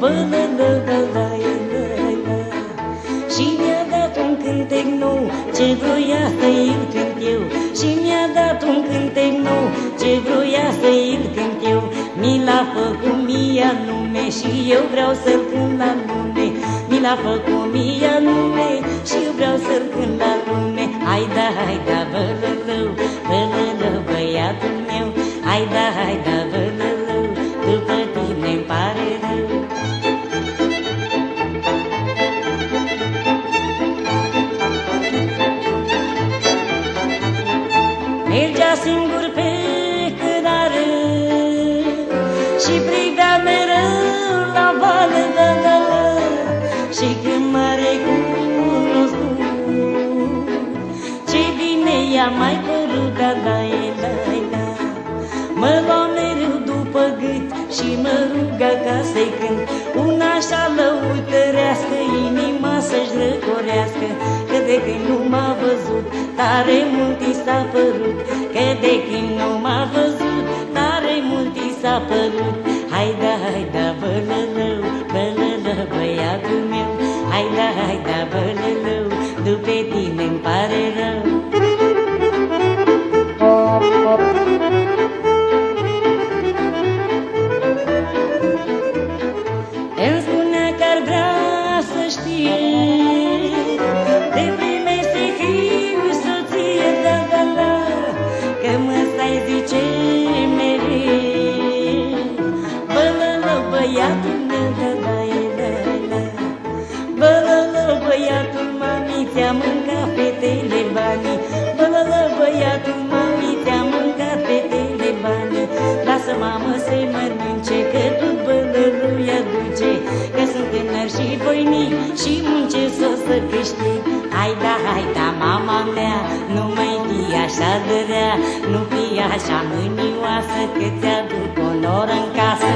bă-lă-lă-lă-lă-lă. Și mi-a dat un cântec nou, ce vroia să-i cânt eu. Și mi-a dat un cântec nou, ce vroia să-i cânt eu. Mi l-a făcut mie anume și eu vreau să-l cânt la lume. Mi l-a făcut mie anume și eu vreau să-l cânt la lume. Haida, haida, bă-lă-lău, bă-lă-lău, băiatul meu. Haida, haida, bă-lă-lău, după tine-mi pare rău. Mergea singur pe cărare și privea mereu la vale, da-da-da. Și când m-a recunoscut, ce bine i-a mai părut, da-da-da-da. Mă lua mereu după gât și mă ruga ca să-i cânt una așa lăutărească, inima să-și răcorească. Că de când nu m-a văzut, tare mult i s-a părut. Că de când nu m-a văzut, tare mult i s-a părut. Haida, haida, bă-lă-lău, bă-lă-lău, băiatul meu. Haida, haida, bă-lă-lău, după tine-mi pare rău. Îmi spunea că-ar vrea să știe de vreme să fiu soție, da-da-da. Că mă-stai zice mereu, bă-lă-lău, băiatul meu, da-da-da-da. Bă-lă-lău, băiatul mami, ți-a mâncat fetele banii. Bă-lă-lău, băiatul mami, ți-a mâncat fetele banii. Lasă mamă să-i mănânce, că tot bă-lălău i-aduce. Că sunt tânăr și voinic și muncesc o să câștig. Haida, haida, mama mea, nu mai fi așa de rea. Nu fi așa mânioasă, că ți-aduc onor în casă.